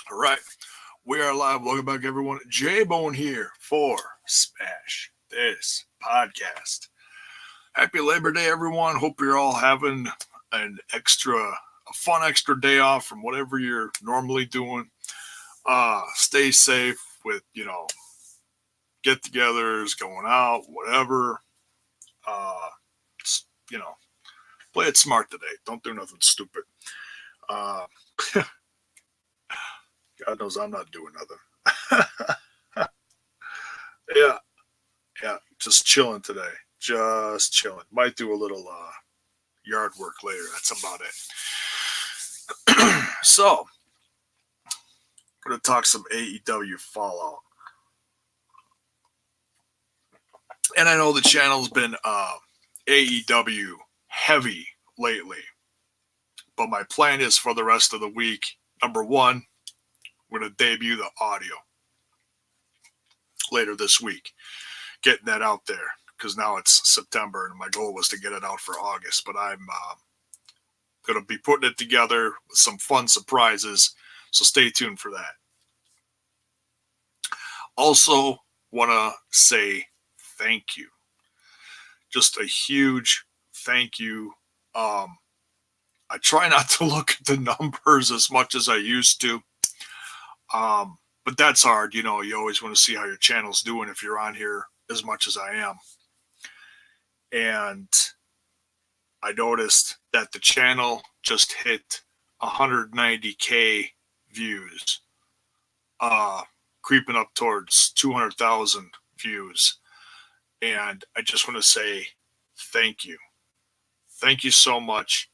All right, we are live. Welcome back, everyone. J-Bone here for Smash This Podcast. Happy Labor Day, everyone. Hope you're all having a fun extra day off from whatever you're normally doing. Stay safe with, get-togethers, going out, whatever. Just, play it smart today. Don't do nothing stupid. Uh, God knows I'm not doing nothing. Yeah, yeah, just chilling today. Just chilling. Might do a little yard work later. That's about it. So, we're going to talk some AEW Fallout. And I know the channel's been AEW heavy lately. But my plan is for the rest of the week, number one, we're going to debut the audio later this week. Getting that out there because now it's September and my goal was to get it out for August. But I'm going to be putting it together with some fun surprises. So stay tuned for that. Also, want to say thank you. Just a huge thank you. I try not to look at the numbers as much as I used to. But that's hard. You always want to see how your channel's doing if you're on here as much as I am. And I noticed that the channel just hit 190K views, creeping up towards 200,000 views. And I just want to say thank you. Thank you so much.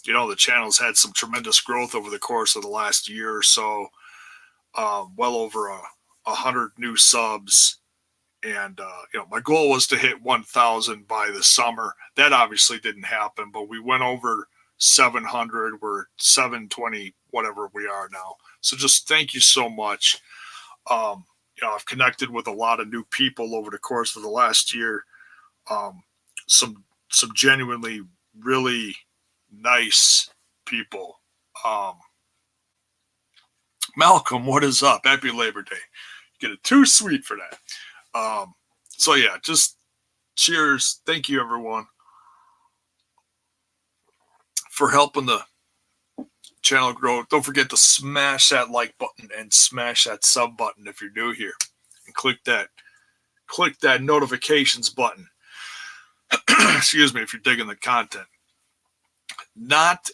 The channel's had some tremendous growth over the course of the last year or so. Well over 100 new subs. And, my goal was to hit 1,000 by the summer. That obviously didn't happen, but we went over 700. We're 720, whatever we are now. So just thank you so much. I've connected with a lot of new people over the course of the last year. Some genuinely really nice people. Malcolm, what is up? Happy Labor Day. Get it too sweet for that. So yeah, just cheers. Thank you, everyone, for helping the channel grow. Don't forget to smash that like button and smash that sub button if you're new here, and click that notifications button. Excuse me if you're digging the content. Not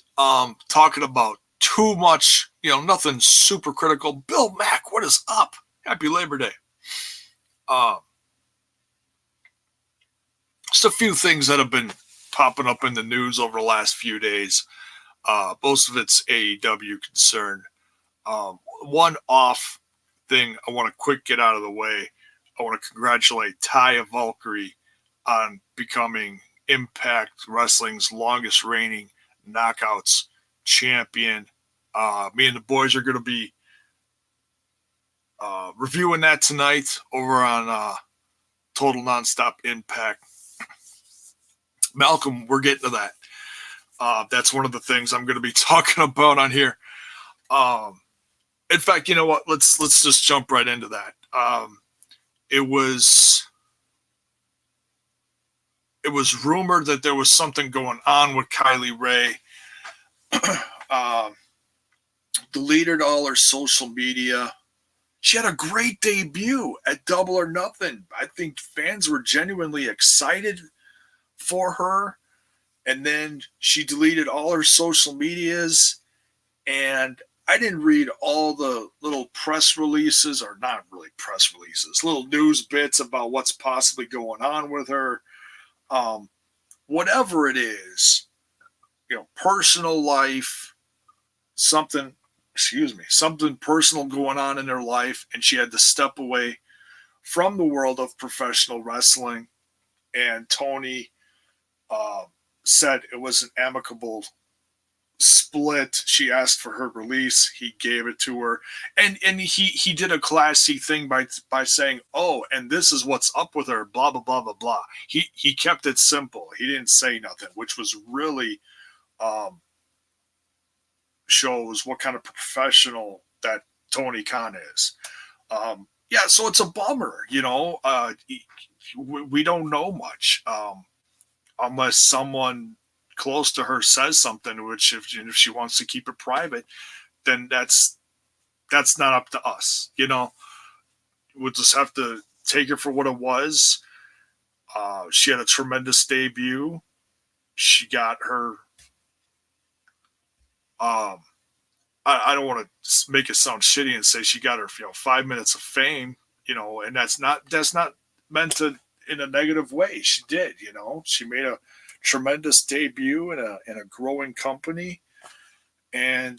talking about too much, nothing super critical. Bill Mack, what is up? Happy Labor Day. Just a few things that have been popping up in the news over the last few days. Most of it's AEW concerned. One off thing I want to quick get out of the way. I want to congratulate Taya Valkyrie on becoming Impact Wrestling's longest reigning Knockouts champion. Me and the boys are going to be reviewing that tonight over on Total Nonstop Impact. Malcolm, we're getting to that. That's one of the things I'm going to be talking about on here. In fact, you know what? Let's just jump right into that. It was rumored that there was something going on with Kylie Ray. Deleted all her social media. She had a great debut at Double or Nothing. I think fans were genuinely excited for her. And then she deleted all her social medias. And I didn't read all the little press releases, or not really press releases, little news bits about what's possibly going on with her. Whatever it is, personal life, something personal going on in her life, and she had to step away from the world of professional wrestling. And Tony said it was an amicable split. She asked for her release. He gave it to her. And he did a classy thing by saying, oh, and this is what's up with her, blah, blah, blah, blah, blah. He kept it simple. He didn't say nothing, which was really shows what kind of professional that Tony Khan is. Yeah, so it's a bummer, you know. We don't know much unless someone close to her says something, which if she wants to keep it private, then that's not up to us, you know. We'll just have to take it for what it was. She had a tremendous debut. She got her. I don't want to make it sound shitty and say she got her 5 minutes of fame, you know, and that's not meant to in a negative way. She did, you know. She made a tremendous debut in a growing company, and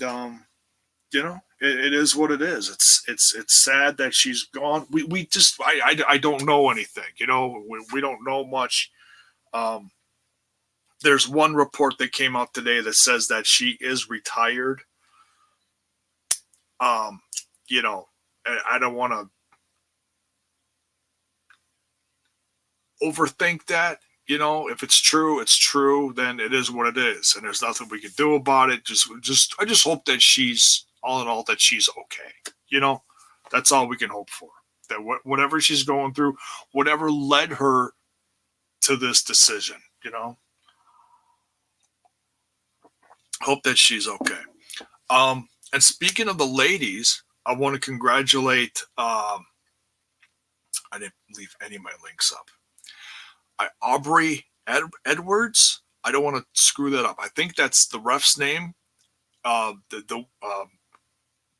you know, it is what it is. It's sad that she's gone. We just I don't know anything. You know, we don't know much. There's one report that came out today that says that she is retired. You know, I don't want to overthink that. You know, if it's true, it's true. Then it is what it is, and there's nothing we can do about it. I just hope that she's all in all that she's okay. You know, that's all we can hope for. That whatever she's going through, whatever led her to this decision, you know, hope that she's okay. And speaking of the ladies, I want to congratulate. I didn't leave any of my links up. Aubrey Edwards. I don't want to screw that up. I think that's the ref's name. The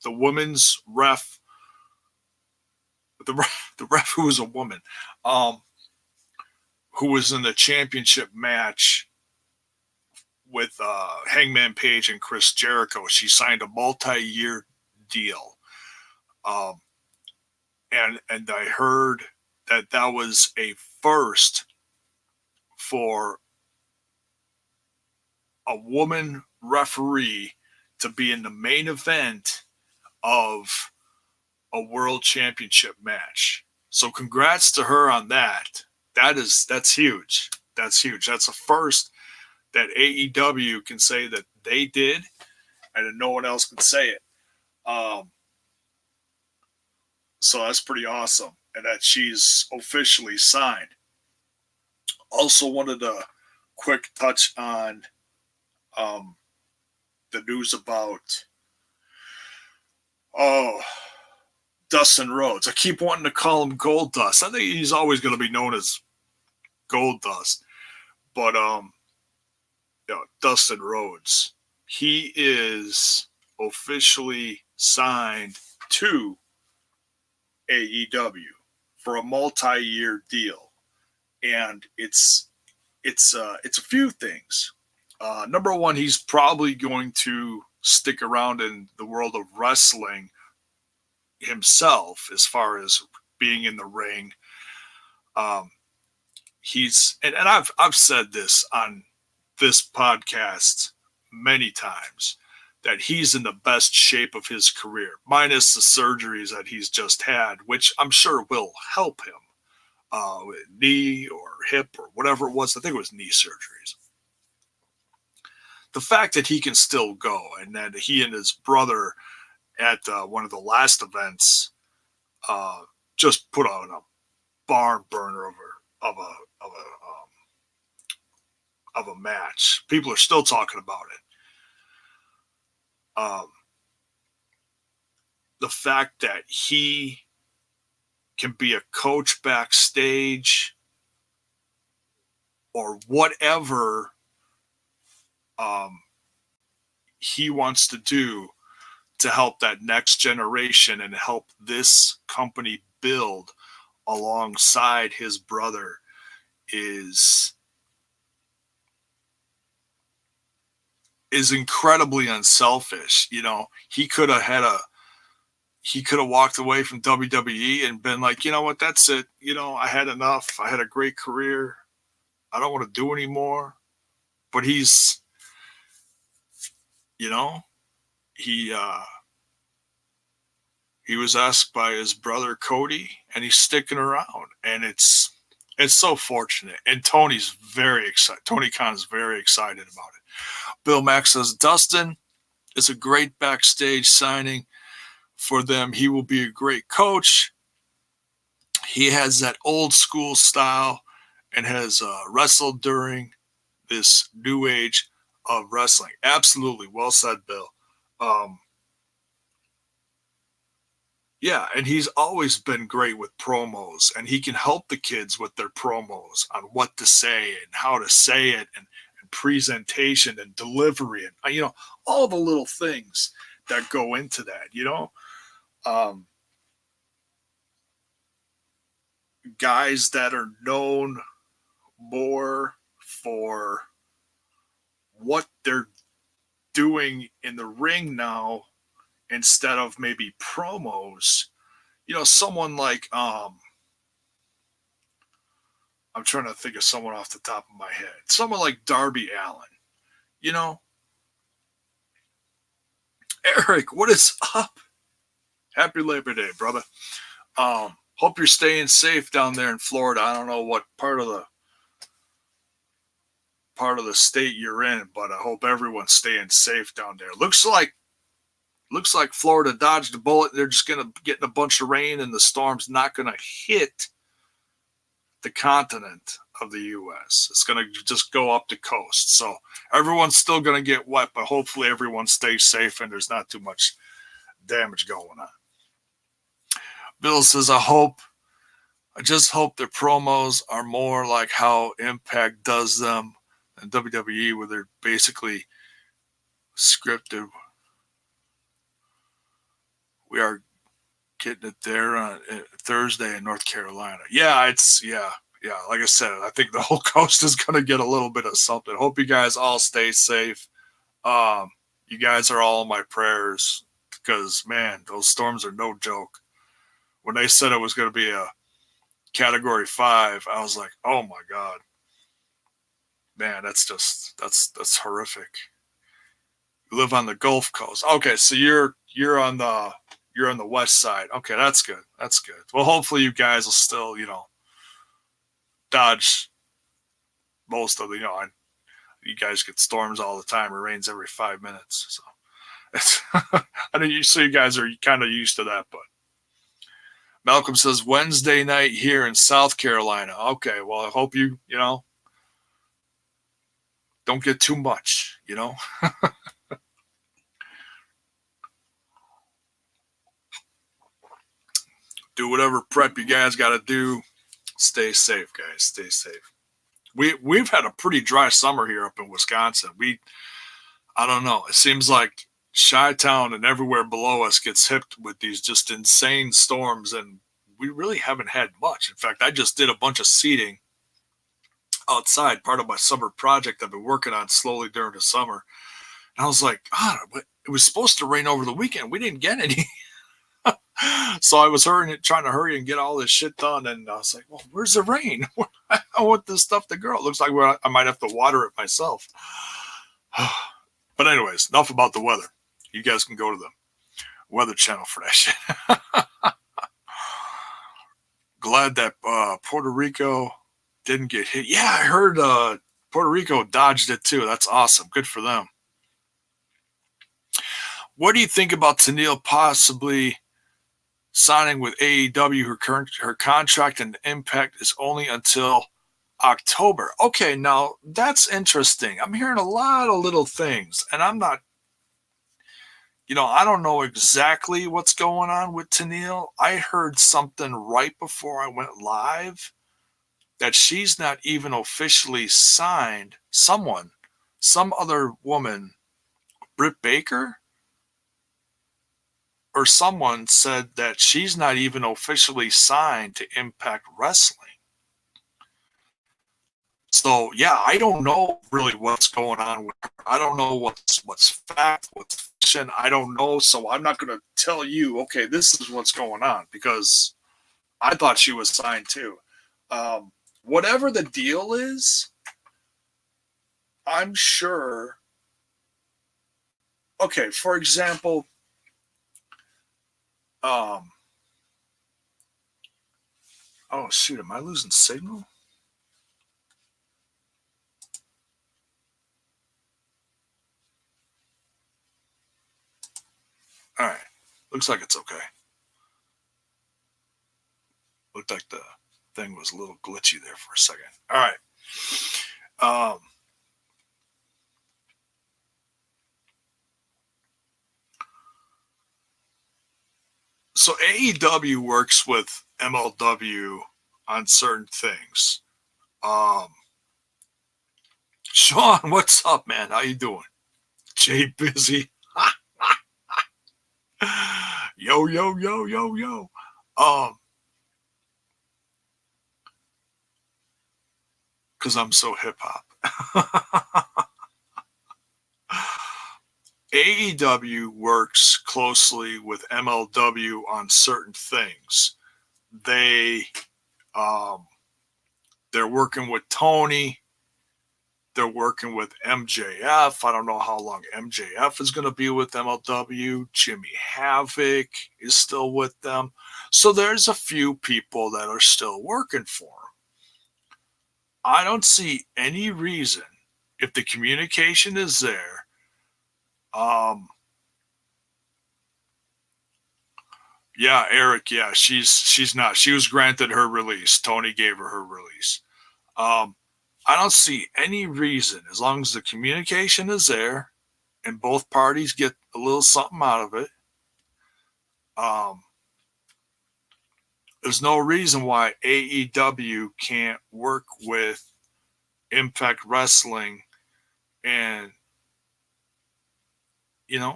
women's ref. The ref who was a woman, who was in the championship match with Hangman Page and Chris Jericho. She signed a multi-year deal, and I heard that was a first for a woman referee to be in the main event of a world championship match. So congrats to her on that. That's huge. That's huge. That's a first that AEW can say that they did, and that no one else can say it. So that's pretty awesome, and that she's officially signed. Also wanted to quick touch on the news about Dustin Rhodes. I keep wanting to call him Gold Dust. I think he's always going to be known as Gold Dust. But Dustin Rhodes, he is officially signed to AEW for a multi-year deal, and it's a few things. Number one, he's probably going to stick around in the world of wrestling himself as far as being in the ring. He's and I've said this on this podcast many times that he's in the best shape of his career, minus the surgeries that he's just had, which I'm sure will help him. Knee or hip or whatever it was. I think it was knee surgeries. The fact that he can still go, and that he and his brother at one of the last events just put on a barn burner of a match. People are still talking about it. The fact that he can be a coach backstage or whatever he wants to do to help that next generation and help this company build alongside his brother is incredibly unselfish. You know, he could have walked away from WWE and been like, you know what, that's it. You know, I had enough. I had a great career. I don't want to do anymore. But he's, you know, he was asked by his brother Cody, and he's sticking around, and it's so fortunate. And Tony's very excited. Tony Khan is very excited about it. Bill Mack says, Dustin It's a great backstage signing for them. He will be a great coach. He has that old school style and has wrestled during this new age of wrestling. Absolutely. Well said, Bill. Yeah, and he's always been great with promos, and he can help the kids with their promos on what to say and how to say it, and presentation and delivery, and all the little things that go into that. Guys that are known more for what they're doing in the ring now instead of maybe promos. Someone like I'm trying to think of someone off the top of my head. Someone like Darby Allin. Eric, what is up? Happy Labor Day, brother. Hope you're staying safe down there in Florida. I don't know what part of the state you're in, but I hope everyone's staying safe down there. Looks like Florida dodged a bullet. They're just going to get a bunch of rain, and the storm's not going to hit the continent of the U.S. It's going to just go up the coast. So everyone's still going to get wet, but hopefully everyone stays safe and there's not too much damage going on. Bill says, I just hope their promos are more like how Impact does them and WWE, where they're basically scripted. We are getting it there on Thursday in North Carolina. Yeah. Like I said, I think the whole coast is going to get a little bit of something. Hope you guys all stay safe. You guys are all in my prayers because, man, those storms are no joke. When they said it was going to be a Category 5, I was like, oh my God. Man, that's horrific. You live on the Gulf Coast. Okay, so you're on the west side. Okay, that's good. That's good. Well, hopefully you guys will still, dodge most of the, you guys get storms all the time. It rains every 5 minutes. So it's, so you guys are kind of used to that, but Malcolm says Wednesday night here in South Carolina. Okay, well, I hope you don't get too much, Do whatever prep you guys got to do. Stay safe, guys. Stay safe. We've had a pretty dry summer here up in Wisconsin. I don't know. It seems like Chi-Town and everywhere below us gets hit with these just insane storms, and we really haven't had much. In fact, I just did a bunch of seeding outside, part of my summer project I've been working on slowly during the summer. And I was like, God, it was supposed to rain over the weekend. We didn't get any. So I was trying to hurry and get all this shit done. And I was like, well, where's the rain? I want this stuff to grow. It looks like I might have to water it myself. But anyways, enough about the weather. You guys can go to the Weather Channel for that shit. Glad that Puerto Rico didn't get hit. Yeah, I heard Puerto Rico dodged it too. That's awesome. Good for them. What do you think about Tenille possibly signing with AEW? Her contract and Impact is only until October. Okay, now that's interesting. I'm hearing a lot of little things, and I'm not, I don't know exactly what's going on with Tenille. I heard something right before I went live that she's not even officially signed. Some other woman, Britt Baker, or someone said that she's not even officially signed to Impact Wrestling. So, yeah, I don't know really what's going on with her. I don't know what's fact, what's fiction. I don't know. So I'm not going to tell you, okay, this is what's going on, because I thought she was signed too. Whatever the deal is, I'm sure. Okay, for example, oh shoot, am I losing signal? Looks like it's okay. Looked like the thing was a little glitchy there for a second. All right. So AEW works with MLW on certain things. Sean, what's up, man? How you doing? Jay Busy. Yo, yo, yo, yo, yo. Because I'm so hip hop. AEW works closely with MLW on certain things. They're working with Tony. They're working with MJF. I don't know how long MJF is going to be with MLW. Jimmy Havoc is still with them. So there's a few people that are still working for them. I don't see any reason, if the communication is there, yeah, Eric, yeah, she's not. She was granted her release. Tony gave her release. I don't see any reason, as long as the communication is there and both parties get a little something out of it. There's no reason why AEW can't work with Impact Wrestling and,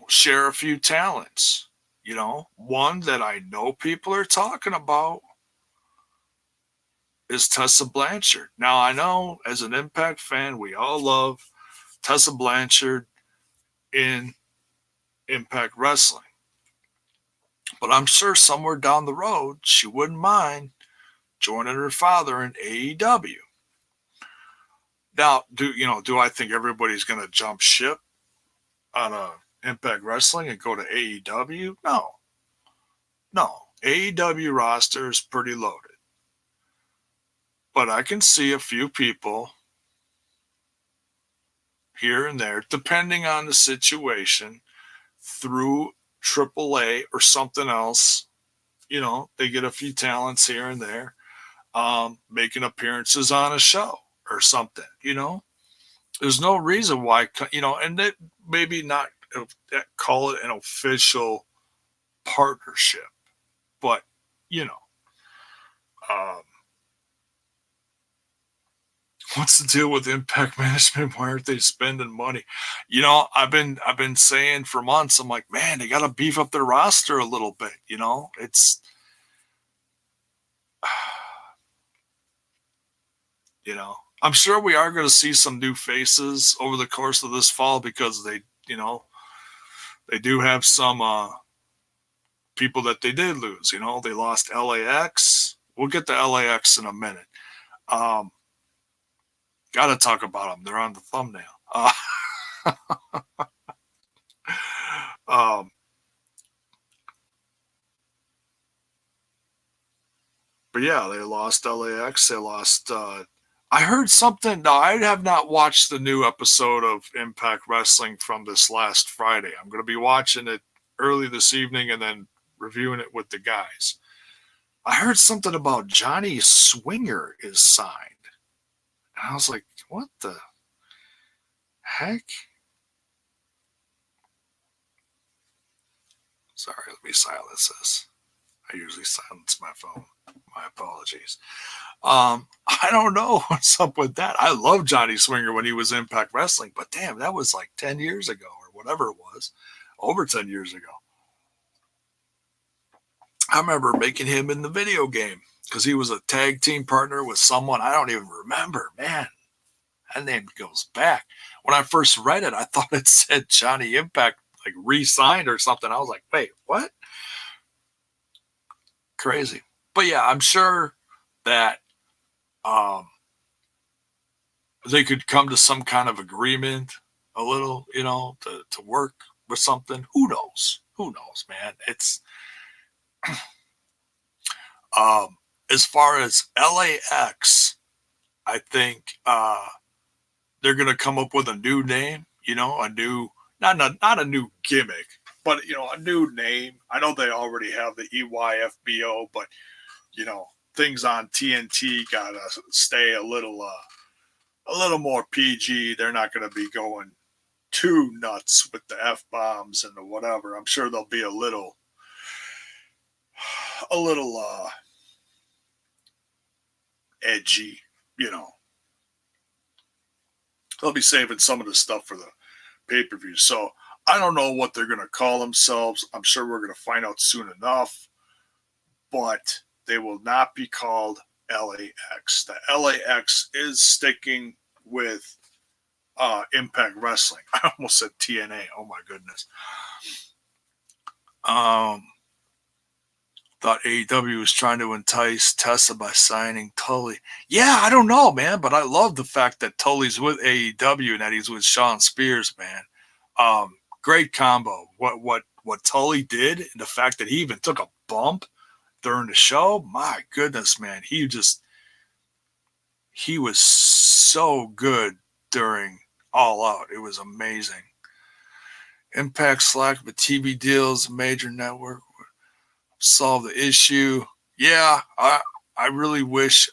share a few talents. One that I know people are talking about is Tessa Blanchard. Now, I know as an Impact fan, we all love Tessa Blanchard in Impact Wrestling. But I'm sure somewhere down the road, she wouldn't mind joining her father in AEW. Now, do I think everybody's going to jump ship on a Impact Wrestling and go to AEW? No. AEW roster is pretty loaded. But I can see a few people here and there, depending on the situation, through AAA or something else. They get a few talents here and there, making appearances on a show or something. There's no reason why, and that maybe not call it an official partnership, but what's the deal with Impact Management? Why aren't they spending money? I've been saying for months, I'm like, man, they got to beef up their roster a little bit. It's, I'm sure we are going to see some new faces over the course of this fall because they do have some people that they did lose. They lost LAX. We'll get to LAX in a minute. Got to talk about them. They're on the thumbnail. But yeah, they lost LAX. They lost. I heard something. No, I have not watched the new episode of Impact Wrestling from this last Friday. I'm going to be watching it early this evening and then reviewing it with the guys. I heard something about Johnny Swinger is signed. And I was like, what the heck? Sorry, let me silence this. I usually silence my phone. My apologies. I don't know what's up with that. I love Johnny Swinger when he was Impact Wrestling, but damn, that was like 10 years ago or whatever it was. Over 10 years ago. I remember making him in the video game because he was a tag team partner with someone I don't even remember. Man, that name goes back. When I first read it, I thought it said Johnny Impact like re-signed or something. I was like, wait, what? Crazy. But yeah, I'm sure that they could come to some kind of agreement a little, to work with something. Who knows, man? It's as far as LAX, I think they're going to come up with a new name, a new, not a new gimmick, But, a new name. I know they already have the EYFBO, but, things on TNT got to stay a little more PG. They're not going to be going too nuts with the F-bombs and the whatever. I'm sure they'll be a little edgy, They'll be saving some of the stuff for the pay-per-view. So I don't know what they're going to call themselves. I'm sure we're going to find out soon enough. But they will not be called LAX. The LAX is sticking with Impact Wrestling. I almost said TNA. Oh my goodness. Thought AEW was trying to entice Tessa by signing Tully. Yeah, I don't know, man, but I love the fact that Tully's with AEW and that he's with Shawn Spears, man. Great combo. What Tully did, and the fact that he even took a bump during the show, my goodness, man, he was so good during All Out. It was amazing. Impact slack, but TV deals, major network solve the issue. Yeah, I really wish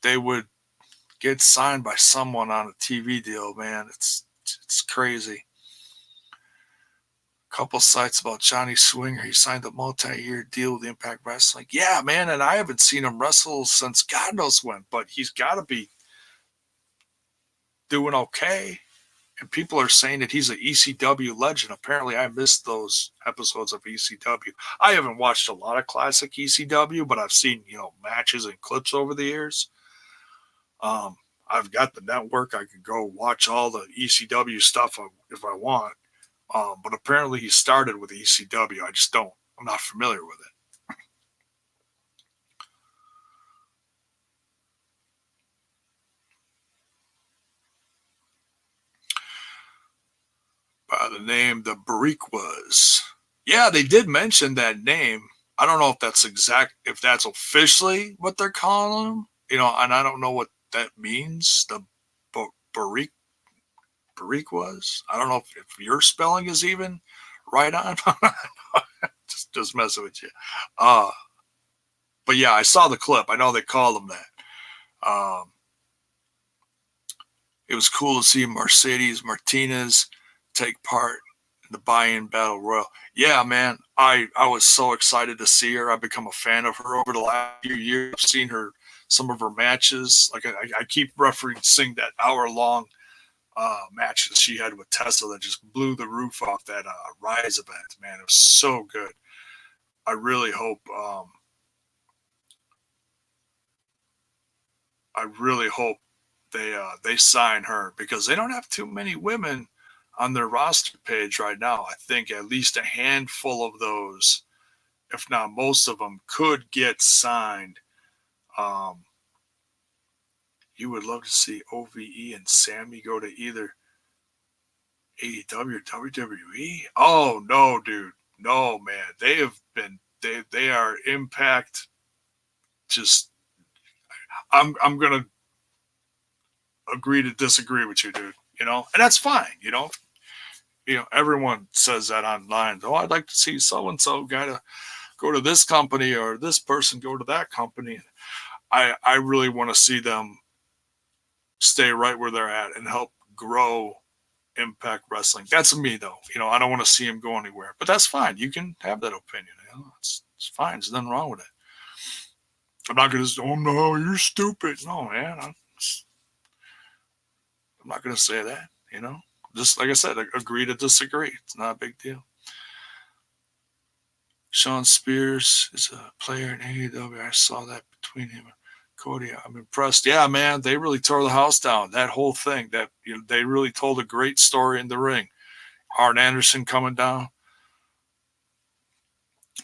they would get signed by someone on a TV deal, man. It's crazy. Couple sites about Johnny Swinger. He signed a multi-year deal with Impact Wrestling. Yeah, man, and I haven't seen him wrestle since God knows when, but he's got to be doing okay. And people are saying that he's an ECW legend. Apparently, I missed those episodes of ECW. I haven't watched a lot of classic ECW, but I've seen, matches and clips over the years. I've got the network. I can go watch all the ECW stuff if I want. But apparently he started with ECW. I'm not familiar with it. By the name the Bariquas. Yeah, they did mention that name. I don't know if that's officially what they're calling them, and I don't know what that means. The Bariquas. I don't know if your spelling is even right on. just messing with you. But yeah, I saw the clip. I know they call them that. It was cool to see Mercedes Martinez take part in the buy-in battle royal. Yeah, man, I was so excited to see her. I've become a fan of her over the last few years. I've seen some of her matches. Like I keep referencing that hour-long match that she had with Tessa that just blew the roof off that Rise event. Man, it was so good. I really hope. They sign her because they don't have too many women on their roster page right now. I think at least a handful of those, if not most of them, could get signed. You would love to see OVE and Sammy go to either AEW or WWE. Oh no, dude, no, man. They are Impact. Just I'm gonna agree to disagree with you, dude. And that's fine. Everyone says that online. Oh, I'd like to see so and so guy to go to this company or this person go to that company. I really want to see them stay right where they're at and help grow Impact Wrestling. That's me, though. I don't want to see him go anywhere, but that's fine. You can have that opinion. It's fine. There's nothing wrong with it. I'm not going to say, oh, no, you're stupid. No, man. I'm not going to say that, Just like I said, agree to disagree. It's not a big deal. Shawn Spears is a player in AEW. I saw that between him and Cody. I'm impressed. Yeah, man, they really tore the house down. That whole thing, they really told a great story in the ring. Arn Anderson coming down.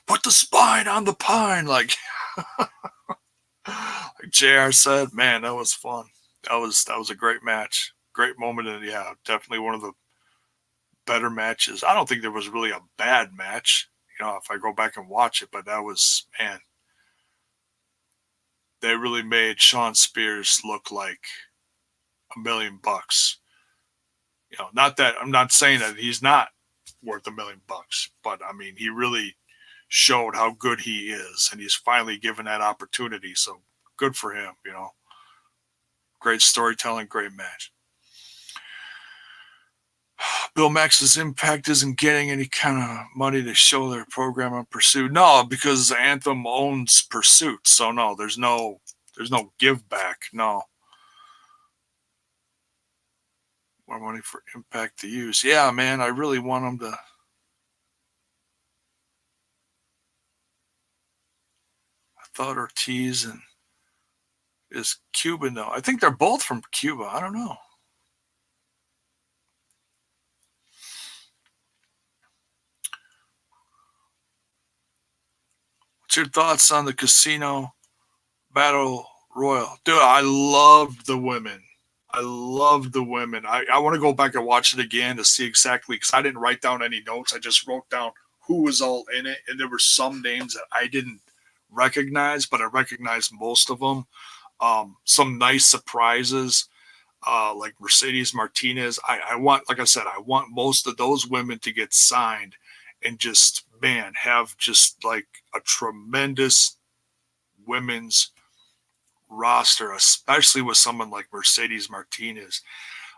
Put the spine on the pine, like JR said. Man, that was fun. That was a great match. Great moment, and yeah, definitely one of the better matches. I don't think there was really a bad match, if I go back and watch it, but that was, man, they really made Shawn Spears look like $1 million. Not that I'm not saying that he's not worth $1 million. But I mean, he really showed how good he is, and he's finally given that opportunity. So good for him. Great storytelling, great match. Bill Max's Impact isn't getting any kind of money to show their program on Pursuit. No, because Anthem owns Pursuit. So no, there's no give back. No. More money for Impact to use. Yeah, man, I really want them to. I thought Ortiz and is Cuban though. I think they're both from Cuba. I don't know. What's your thoughts on the Casino Battle Royal? Dude, I loved the women. I want to go back and watch it again to see exactly, because I didn't write down any notes. I just wrote down who was all in it, and there were some names that I didn't recognize, but I recognized most of them. Some nice surprises, like Mercedes Martinez. I want, like I said, I want most of those women to get signed and just, man, have just like a tremendous women's roster, especially with someone like Mercedes Martinez.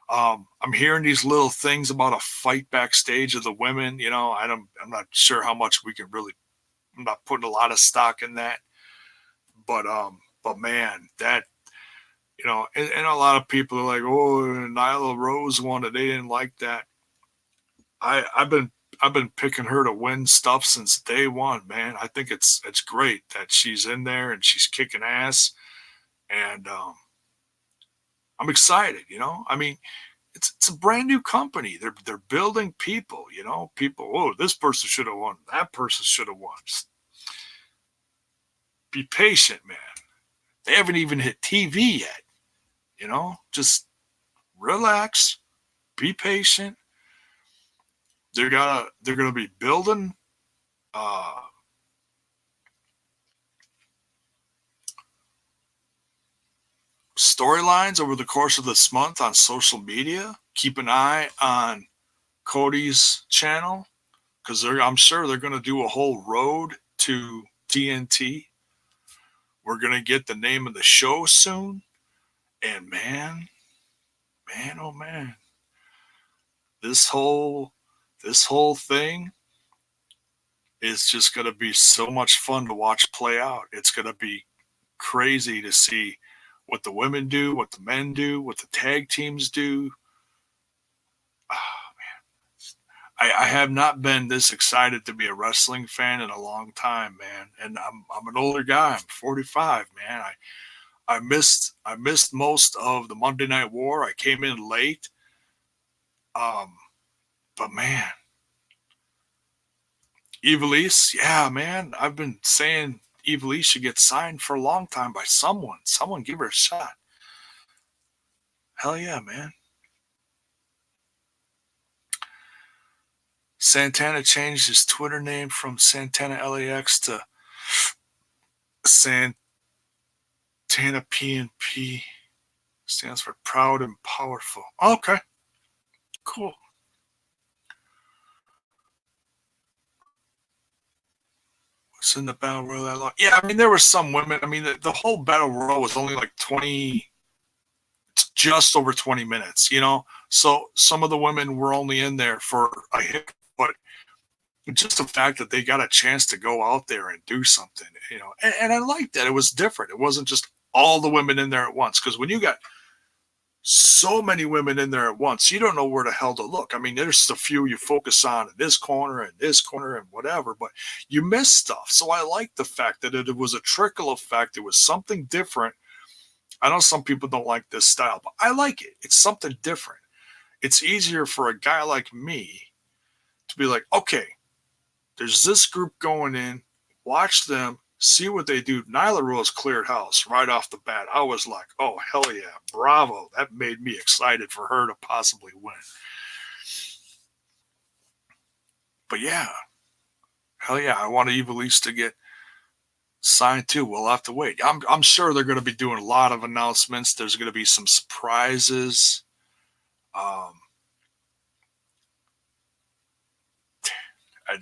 I'm hearing these little things about a fight backstage of the women. I'm not sure how much we can really. I'm not putting a lot of stock in that, but man, that and a lot of people are like, oh, Nyla Rose won it. They didn't like that. I've been picking her to win stuff since day one, man. I think it's great that she's in there and she's kicking ass, and I'm excited. I mean, it's a brand new company. They're building people. People. Oh, this person should have won. That person should have won. Just be patient, man. They haven't even hit TV yet. Just relax, be patient. They're gonna be building storylines over the course of this month on social media. Keep an eye on Cody's channel, because I'm sure they're going to do a whole road to TNT. We're going to get the name of the show soon. And man, oh man, this whole thing is just going to be so much fun to watch play out. It's going to be crazy to see what the women do, what the men do, what the tag teams do. Oh, man. I have not been this excited to be a wrestling fan in a long time, man. And I'm an older guy. I'm 45, man. I missed most of the Monday Night War. I came in late. But man, Ivelisse, yeah, man. I've been saying Ivelisse should get signed for a long time by someone. Someone give her a shot. Hell yeah, man. Santana changed his Twitter name from Santana LAX to Santana PNP. Stands for Proud and Powerful. Okay. Cool. What's in the Battle Royal that long? Yeah, I mean, there were some women. I mean, the whole Battle Royal was only like 20, just over 20 minutes, So some of the women were only in there for a hit, but just the fact that they got a chance to go out there and do something, and I liked that. It was different. It wasn't just all the women in there at once, because when you got so many women in there at once, you don't know where the hell to look. I mean, there's a few you focus on in this corner and whatever, but you miss stuff. So I like the fact that it was a trickle effect. It was something different. I know some people don't like this style, but I like it. It's something different. It's easier for a guy like me to be like, okay, there's this group going in, watch them, see what they do. Nyla Rose cleared house right off the bat. I was like, oh, hell yeah, bravo. That made me excited for her to possibly win. But yeah, hell yeah, I want Ivelisse to get signed too. We'll have to wait. I'm sure they're going to be doing a lot of announcements. There's going to be some surprises. I'm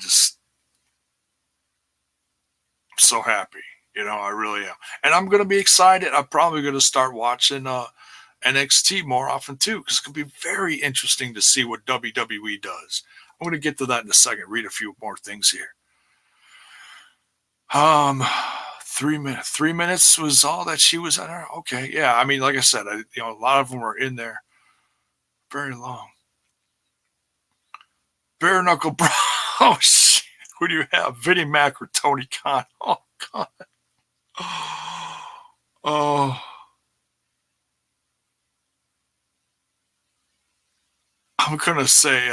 so happy. I really am. And I'm going to be excited. I'm probably going to start watching NXT more often too, because it's going to be very interesting to see what WWE does. I'm going to get to that in a second. Read a few more things here. 3 minutes. 3 minutes was all that she was on her. Okay, yeah. I mean, like I said, a lot of them were in there very long. Bare knuckle bro. Oh shit. Who do you have? Vinnie Mac or Tony Khan? Oh god. Oh. I'm gonna say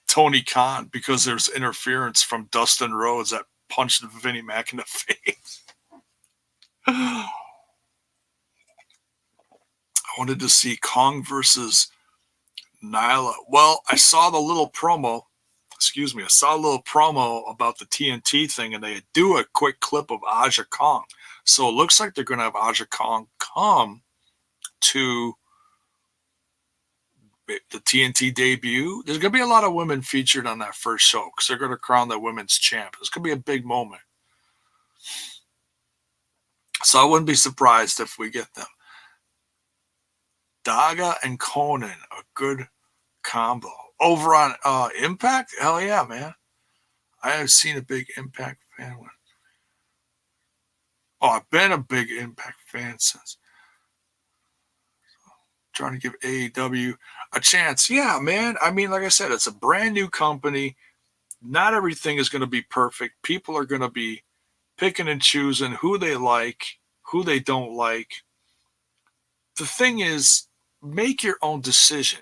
Tony Khan because there's interference from Dustin Rhodes that punched Vinnie Mac in the face. I wanted to see Kong versus Nyla. Well, I saw the little promo. Excuse me. I saw a little promo about the TNT thing, and they do a quick clip of Aja Kong. So it looks like they're going to have Aja Kong come to the TNT debut. There's going to be a lot of women featured on that first show because they're going to crown the women's champ. It's going to be a big moment. So I wouldn't be surprised if we get them. Daga and Conan, a good combo. Over on Impact? Hell yeah, man. I have seen a big Impact fan one. Oh, I've been a big Impact fan since. Trying to give AEW a chance. Yeah, man. I mean, like I said, it's a brand new company. Not everything is going to be perfect. People are going to be picking and choosing who they like, who they don't like. The thing is, make your own decision.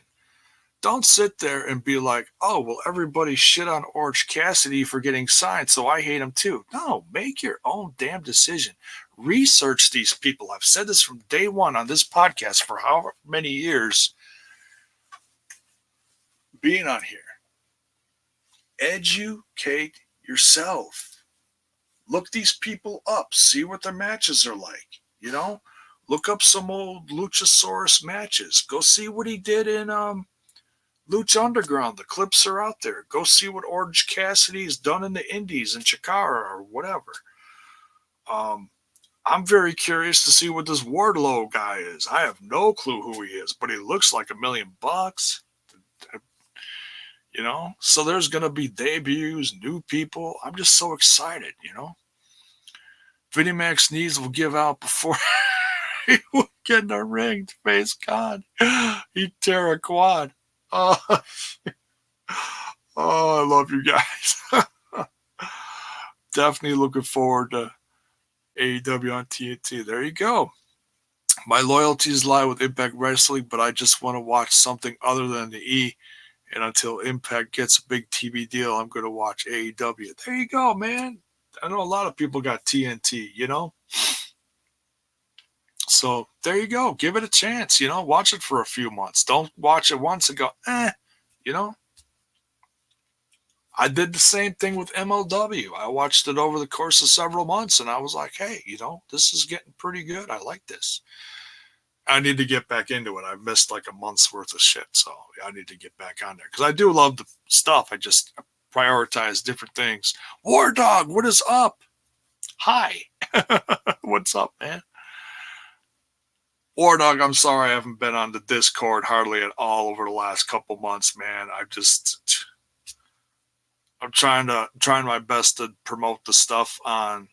Don't sit there and be like, oh, well, everybody shit on Orange Cassidy for getting signed, so I hate him too. No, make your own damn decision. Research these people. I've said this from day one on this podcast for however many years being on here. Educate yourself. Look these people up. See what their matches are like. Look up some old Luchasaurus matches. Go see what he did in Lucha Underground. The clips are out there. Go see what Orange Cassidy's done in the Indies in Chikara or whatever. I'm very curious to see what this Wardlow guy is. I have no clue who he is, but he looks like $1 million. So there's going to be debuts, new people. I'm just so excited, Vinnie Mac's knees will give out before he will get in the ring to face God. He'd tear a quad. Oh, I love you guys. Definitely looking forward to AEW on TNT. There you go. My loyalties lie with Impact Wrestling, but I just want to watch something other than the E. And until Impact gets a big TV deal, I'm going to watch AEW. There you go, man. I know a lot of people got TNT, So there you go. Give it a chance, Watch it for a few months. Don't watch it once and go, I did the same thing with MLW. I watched it over the course of several months, and I was like, hey, this is getting pretty good. I like this. I need to get back into it. I've missed like a month's worth of shit, so I need to get back on there. Because I do love the stuff. I just prioritize different things. War Dog, what is up? Hi. What's up, man? War Dog, I'm sorry I haven't been on the Discord hardly at all over the last couple months, man. I'm trying my best to promote the stuff on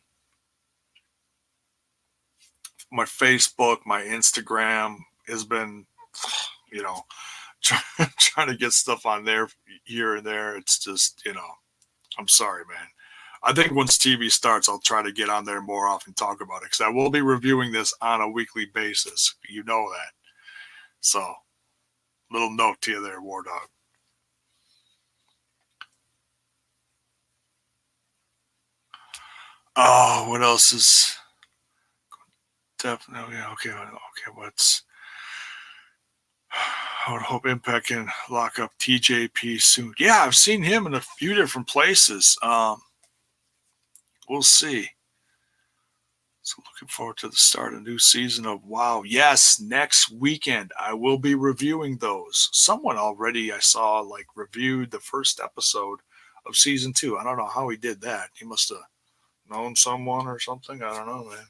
my Facebook, my Instagram has been, trying to get stuff on there here and there. It's just, I'm sorry, man. I think once TV starts, I'll try to get on there more often, talk about it, because I will be reviewing this on a weekly basis. You know that. So, little note to you there, War Dog. Oh, what else is definitely okay? What's I would hope Impact can lock up TJP soon. Yeah, I've seen him in a few different places. We'll see. So looking forward to the start of a new season of WoW. Yes, next weekend I will be reviewing those. Someone already I saw reviewed the first episode of season 2. I don't know how he did that. He must have known someone or something. I don't know, man.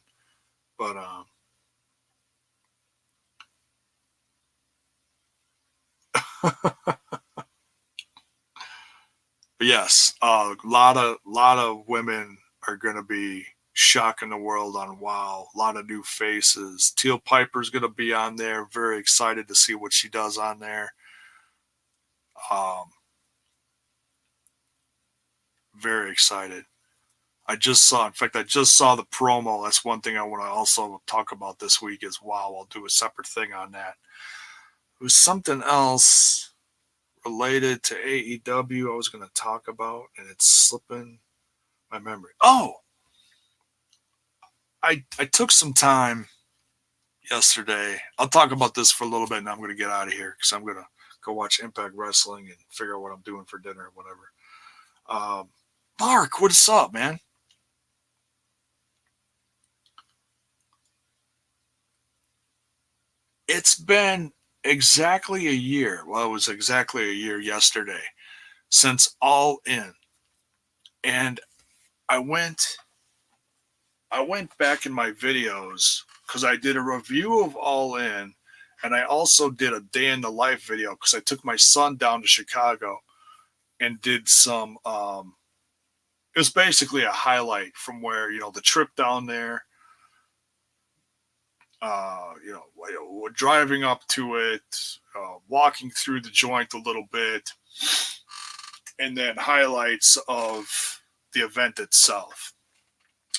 But but yes, a lot of women are going to be shocking the world on WoW. A lot of new faces. Teal Piper's going to be on there. Very excited to see what she does on there. Um, very excited. I just saw the promo. That's one thing I want to also talk about this week is WoW. I'll do a separate thing on that. It was something else related to AEW I was going to talk about, and it's slipping my memory. Oh, I took some time yesterday. I'll talk about this for a little bit, and I'm going to get out of here because I'm going to go watch Impact Wrestling and figure out what I'm doing for dinner or whatever. Mark, what's up, man? It's been exactly a year. Well, it was exactly a year yesterday since All In. And I went back in my videos because I did a review of All In, and I also did a day in the life video because I took my son down to Chicago and did some. It was basically a highlight from where the trip down there. Driving up to it, walking through the joint a little bit, and then highlights of the event itself.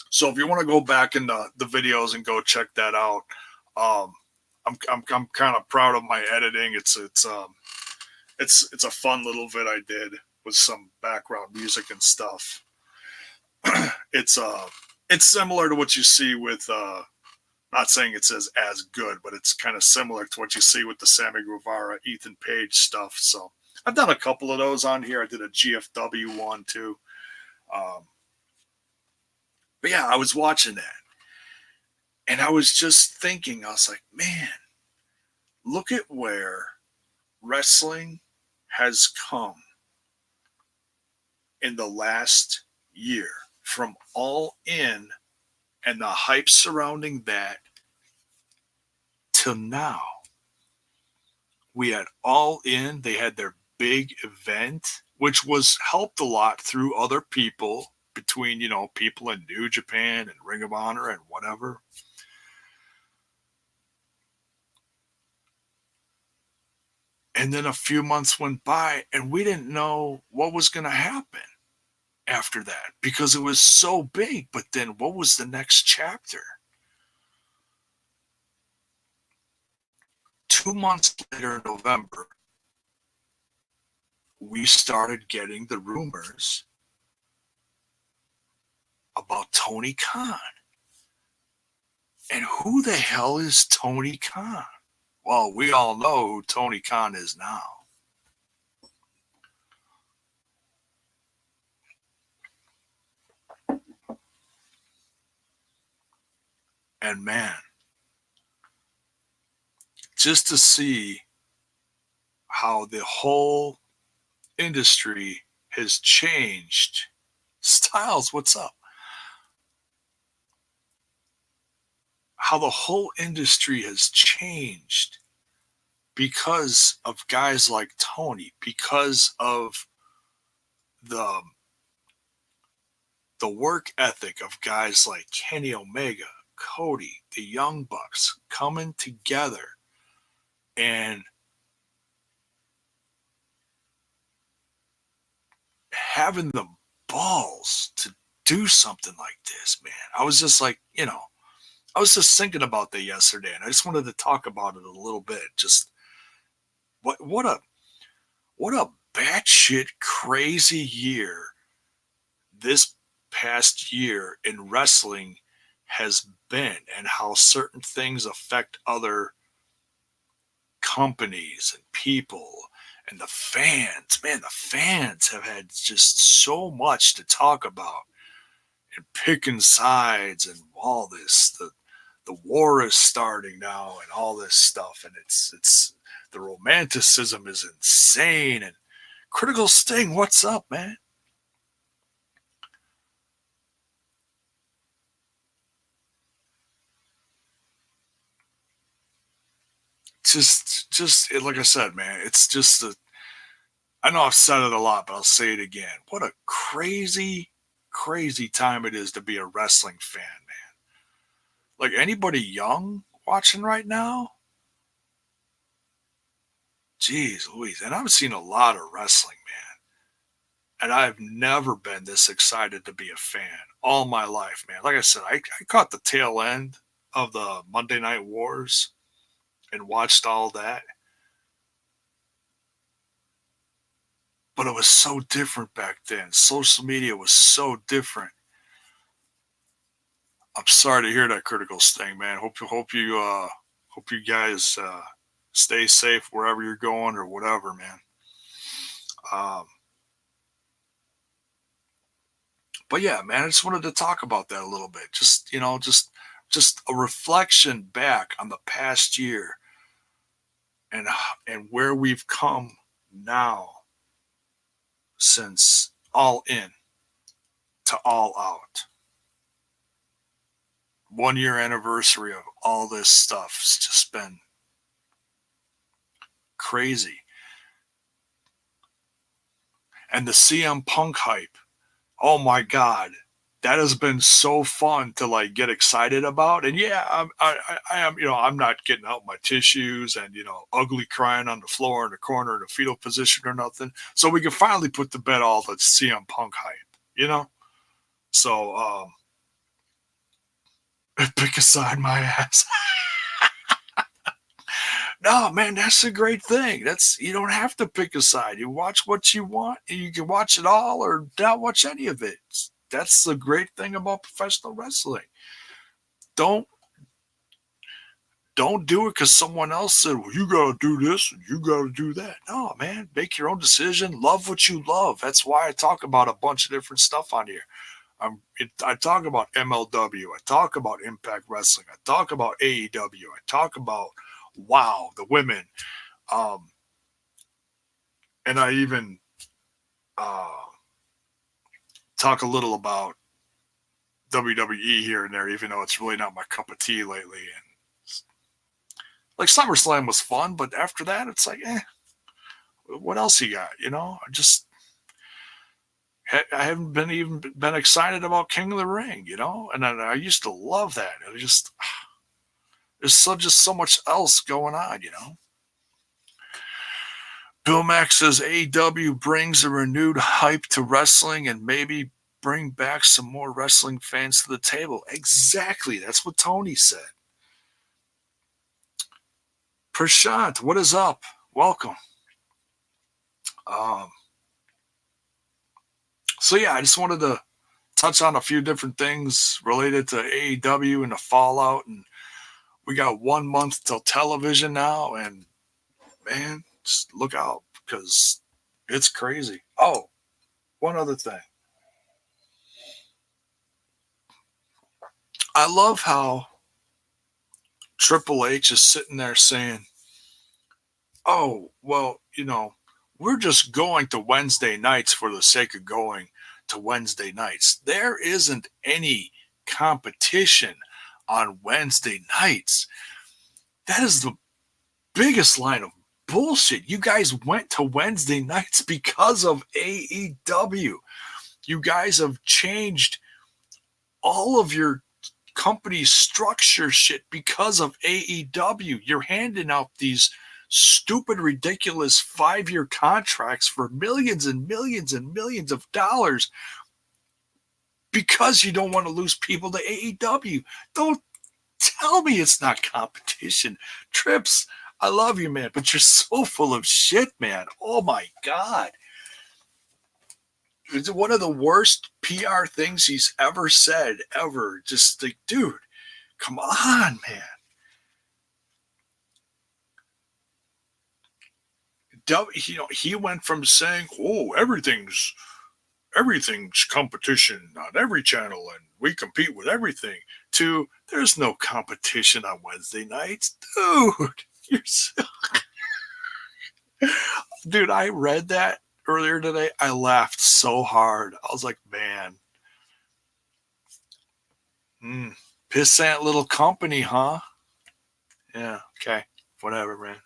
So if you want to go back in the videos and go check that out, I'm kind of proud of my editing. It's a fun little vid I did with some background music and stuff. It's similar to what you see with not saying it's as good, but it's kind of similar to what you see with the Sammy Guevara, Ethan Page stuff. So I've done a couple of those on here. I did a GFW one too. But yeah, I was watching that. And I was just thinking, I was like, man, look at where wrestling has come in the last year from All In and the hype surrounding that till now. We had All In, they had their big event, which was helped a lot through other people between, people in New Japan and Ring of Honor and whatever. And then a few months went by and we didn't know what was going to happen after that because it was so big. But then what was the next chapter? 2 months later in November, we started getting the rumors about Tony Khan. And who the hell is Tony Khan? Well, we all know who Tony Khan is now. And man, just to see how the whole industry has changed. Styles, what's up? How the whole industry has changed because of guys like Tony, because of the work ethic of guys like Kenny Omega, Cody, the Young Bucks coming together and having the balls to do something like this, man. I was just like, I was just thinking about that yesterday, and I just wanted to talk about it a little bit. Just what a batshit crazy year this past year in wrestling has been, and how certain things affect other companies and people and the fans. Man, the fans have had just so much to talk about and picking sides and all this. The war is starting now and all this stuff, and it's the romanticism is insane. And Critical Sting, what's up, man? just like I said, man, it's just I know I've said it a lot, but I'll say it again. What a crazy, crazy time it is to be a wrestling fan, man. Like anybody young watching right now, geez Louise. And I've seen a lot of wrestling, man. And I've never been this excited to be a fan all my life, man. Like I said, I caught the tail end of the Monday Night Wars and watched all that. But it was so different back then. Social media was so different. I'm sorry to hear that critical thing, man. Hope you guys stay safe wherever you're going or whatever, man. Um, but yeah, man, I just wanted to talk about that a little bit. Just a reflection back on the past year and where we've come now since All In to All Out. 1 year anniversary of all this stuff. It's just been crazy. And the CM Punk hype. Oh my God. That has been so fun to like get excited about. And yeah, I am, I'm not getting out my tissues and, ugly crying on the floor in the corner in a fetal position or nothing. So we can finally put to bed all the CM Punk hype, So, pick aside my ass. No, man, that's a great thing. You don't have to pick a side. You watch what you want, and you can watch it all or not watch any of it. That's the great thing about professional wrestling. Don't don't do it because someone else said, "Well, you got to do this and you got to do that." No, man, make your own decision. Love what you love. That's why I talk about a bunch of different stuff on here. I talk about MLW. I talk about Impact Wrestling. I talk about AEW. I talk about Wow, the women. Um, and I even uh, talk a little about WWE here and there, even though it's really not my cup of tea lately. And like SummerSlam was fun, but after that, it's like, what else you got? I haven't been excited about King of the Ring, and I used to love that. There's just so much else going on. Bill Mack says AEW brings a renewed hype to wrestling and maybe bring back some more wrestling fans to the table. Exactly. That's what Tony said. Prashant, what is up? Welcome. So yeah, I just wanted to touch on a few different things related to AEW and the fallout. And we got 1 month till television now. And man, just look out because it's crazy. Oh, one other thing. I love how Triple H is sitting there saying, oh, well, we're just going to Wednesday nights for the sake of going to Wednesday nights. There isn't any competition on Wednesday nights. That is the biggest line of bullshit. You guys went to Wednesday nights because of AEW. You guys have changed all of your company structure shit because of AEW. You're handing out these stupid, ridiculous 5-year contracts for millions and millions and millions of dollars because you don't want to lose people to AEW. Don't tell me it's not competition. Trips, I love you, man, but you're so full of shit, man. Oh my God. It's one of the worst PR things he's ever said, ever. Just like, dude, come on, man. He went from saying, "Oh, everything's competition on every channel, and we compete with everything," to "There's no competition on Wednesday nights, dude." Dude, I read that earlier today. I laughed so hard. I was like, man, pissant little company, huh? Yeah, okay, whatever, man.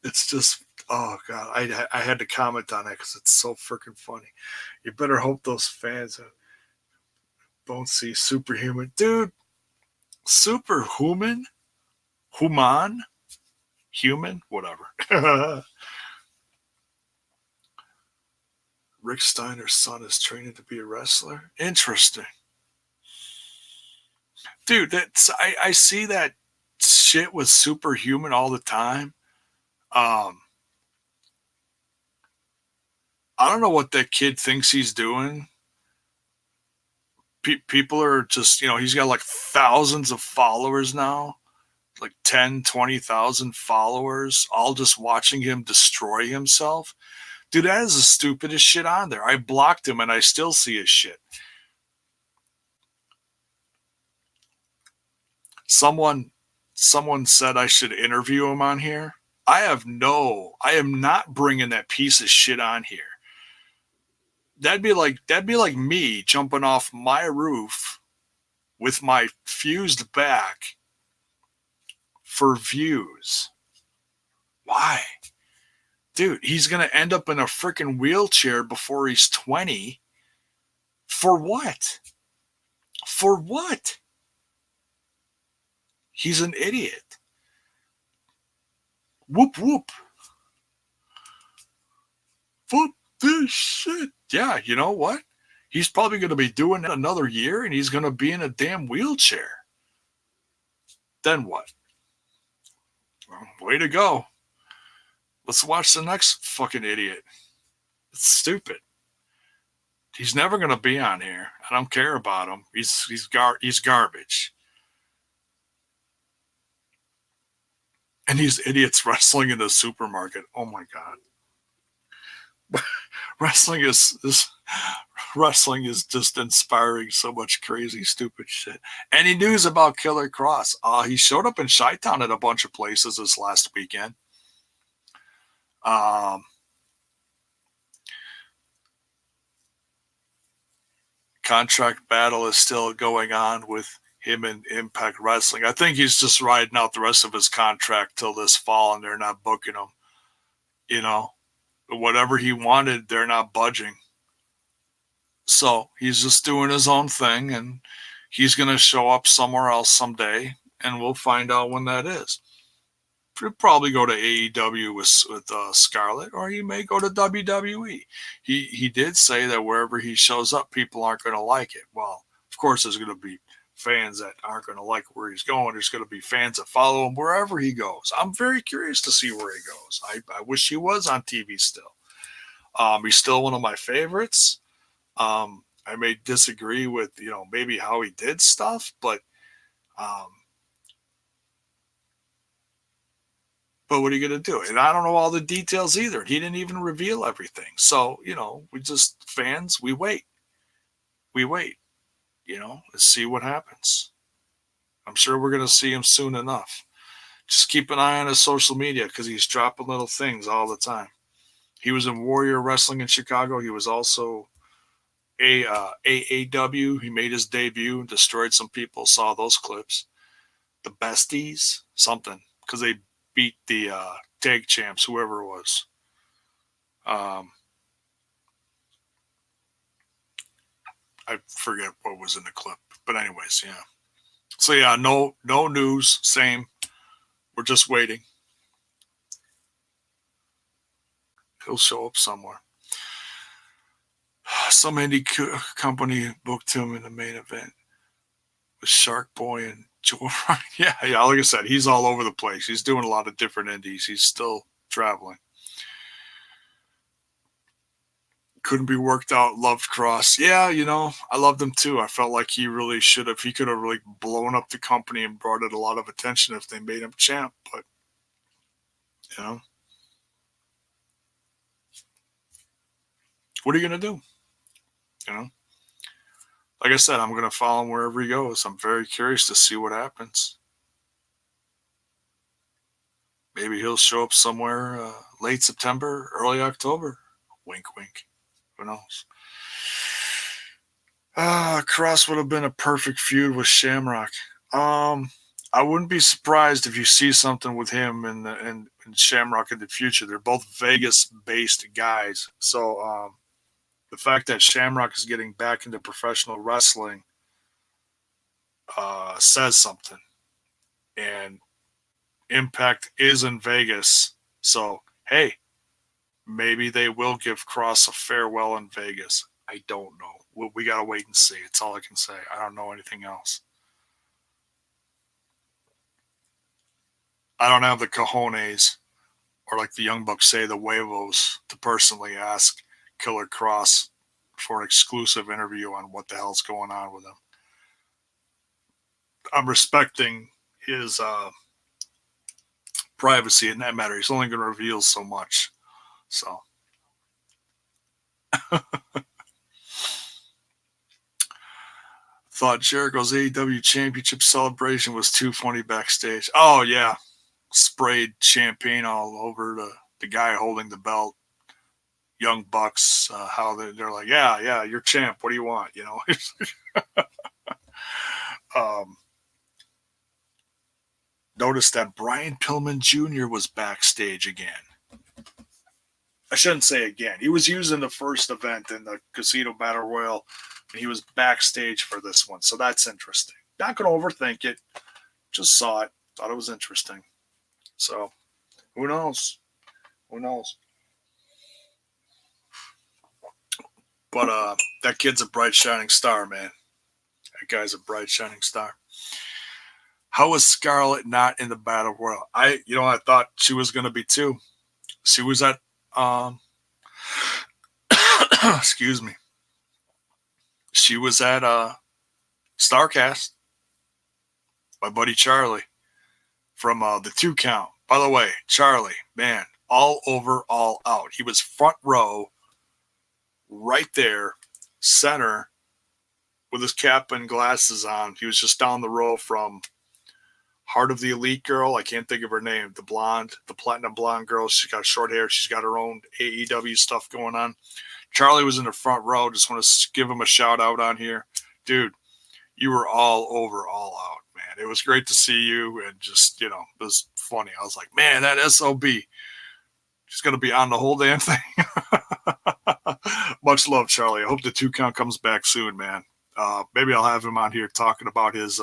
It's just, oh god, I had to comment on it because it's so freaking funny. You better hope those fans don't see superhuman, dude. Superhuman, human, whatever. Rick Steiner's son is training to be a wrestler. Interesting, dude. I see that shit with superhuman all the time. Um, I don't know what that kid thinks he's doing. People are just, he's got like thousands of followers now, like 10, 20,000 followers, all just watching him destroy himself. Dude, that is the stupidest shit on there. I blocked him and I still see his shit. Someone said I should interview him on here. I am not bringing that piece of shit on here. That'd be like me jumping off my roof with my fused back for views. Why? Dude, he's going to end up in a freaking wheelchair before he's 20. For what? For what? He's an idiot. Whoop, whoop. Fuck this shit. Yeah, you know what? He's probably going to be doing it another year and he's going to be in a damn wheelchair. Then what? Well, way to go. Let's watch the next fucking idiot. It's stupid. He's never going to be on here. I don't care about him. He's garbage. And these idiots wrestling in the supermarket. Oh my god. Wrestling is just inspiring so much crazy, stupid shit. Any news about Killer Cross? He showed up in Chi-Town at a bunch of places this last weekend. Contract battle is still going on with him in Impact Wrestling. I think he's just riding out the rest of his contract till this fall, and they're not booking him. Whatever he wanted, they're not budging. So he's just doing his own thing, and he's going to show up somewhere else someday, and we'll find out when that is. He'll probably go to AEW with Scarlett, or he may go to WWE. He did say that wherever he shows up, people aren't going to like it. Well, of course, there's going to be fans that aren't going to like where he's going. There's going to be fans that follow him wherever he goes. I'm very curious to see where he goes. I wish he was on TV still. He's still one of my favorites. I may disagree with, maybe how he did stuff, but what are you going to do? And I don't know all the details either. He didn't even reveal everything. So, we just, fans, we wait. Let's see what happens. I'm sure we're going to see him soon enough. Just keep an eye on his social media because he's dropping little things all the time. He was in Warrior Wrestling in Chicago. He was also AEW. He made his debut and destroyed some people. Saw those clips. The Besties, something, because they beat the tag champs, whoever it was. I forget what was in the clip, but anyways, yeah. So yeah, no news. Same. We're just waiting. He'll show up somewhere. Some indie company booked him in the main event with Shark Boy and Joe Ryan. Yeah, like I said, he's all over the place. He's doing a lot of different indies. He's still traveling. Couldn't be worked out. Loved Cross. Yeah, I loved him too. I felt like he really should have. He could have really blown up the company and brought it a lot of attention if they made him champ. But, what are you going to do? Like I said, I'm going to follow him wherever he goes. I'm very curious to see what happens. Maybe he'll show up somewhere late September, early October. Wink, wink. Who knows? Cross would have been a perfect feud with Shamrock. I wouldn't be surprised if you see something with him and Shamrock in the future. They're both Vegas-based guys, so the fact that Shamrock is getting back into professional wrestling says something. And Impact is in Vegas, so hey, maybe they will give Cross a farewell in Vegas. I don't know. We gotta wait and see. It's all I can say. I don't know anything else. I don't have the cojones, or like the Young Bucks say, the huevos, to personally ask Killer Cross for an exclusive interview on what the hell's going on with him. I'm respecting his privacy in that matter. He's only going to reveal so much. So. Thought Jericho's AEW championship celebration was too funny backstage. Oh, yeah. Sprayed champagne all over the guy holding the belt. Young Bucks, how they're like, yeah, you're champ. What do you want? You know? Noticed that Brian Pillman Jr. was backstage again. I shouldn't say again. He was using the first event in the Casino Battle Royal, and he was backstage for this one. So that's interesting. Not going to overthink it. Just saw it. Thought it was interesting. So, who knows? Who knows? But that kid's a bright, shining star, man. That guy's a bright, shining star. How was Scarlett not in the Battle Royal? I thought she was going to be too. She was at, excuse me. She was at Starcast. My buddy Charlie from the 2 Count. By the way, Charlie, man, all over, all out. He was front row, right there, center, with his cap and glasses on. He was just down the row from Heart of the Elite girl. I can't think of her name. The blonde, the platinum blonde girl. She's got short hair. She's got her own AEW stuff going on. Charlie was in the front row. Just want to give him a shout out on here. Dude, you were all over, all out, man. It was great to see you, and just, it was funny. I was like, man, that SOB, she's going to be on the whole damn thing. Much love, Charlie. I hope the 2 Count comes back soon, man. Maybe I'll have him on here talking about his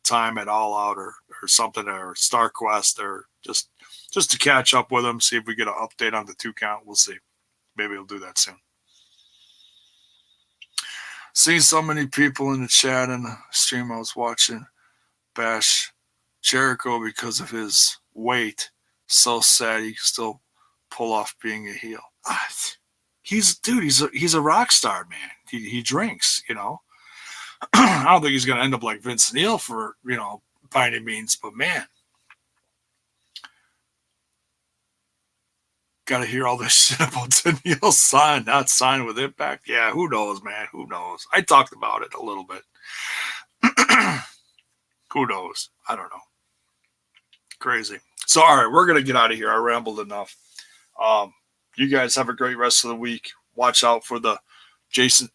time at All Out or something, or StarQuest, or just to catch up with him, see if we get an update on the 2 Count. We'll see. Maybe he'll do that soon. Seeing so many people in the chat and the stream I was watching bash Jericho because of his weight. So sad he can still pull off being a heel. He's a rock star, man. He drinks, I don't think he's going to end up like Vince Neil for, by any means, but man. Got to hear all this shit about Daniel's son not signing with Impact. Yeah, who knows, man? Who knows? I talked about it a little bit. Who knows? I don't know. Crazy. So, all right, we're going to get out of here. I rambled enough. You guys have a great rest of the week. Watch out for the Jason's.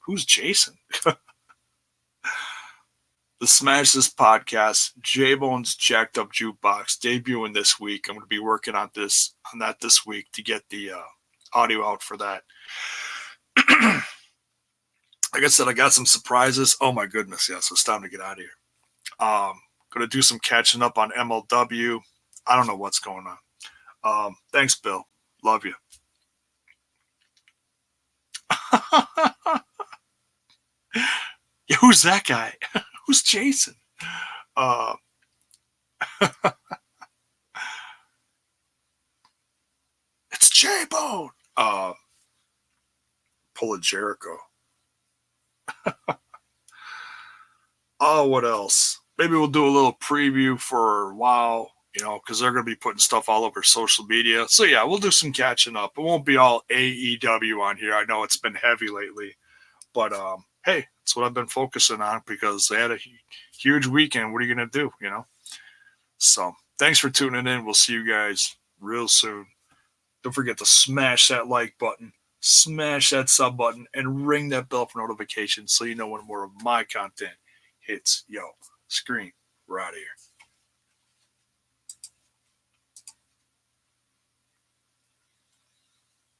Who's Jason? The Smash This podcast, J-Bone's Jacked Up Jukebox, debuting this week. I'm going to be working on that this week to get the audio out for that. Like I said, I got some surprises. Oh my goodness, yeah, so it's time to get out of here. Going to do some catching up on MLW. I don't know what's going on. Thanks, Bill. Love you. Yeah, who's that guy? Who's Jason? It's J-Bone. Pull a Jericho. What else? Maybe we'll do a little preview for WoW, because they're going to be putting stuff all over social media. So, yeah, we'll do some catching up. It won't be all AEW on here. I know it's been heavy lately. But, hey, that's what I've been focusing on because they had a huge weekend. What are you going to do, So, thanks for tuning in. We'll see you guys real soon. Don't forget to smash that like button. smash that sub button and ring that bell for notifications so you know when more of my content hits your screen. We're out of here.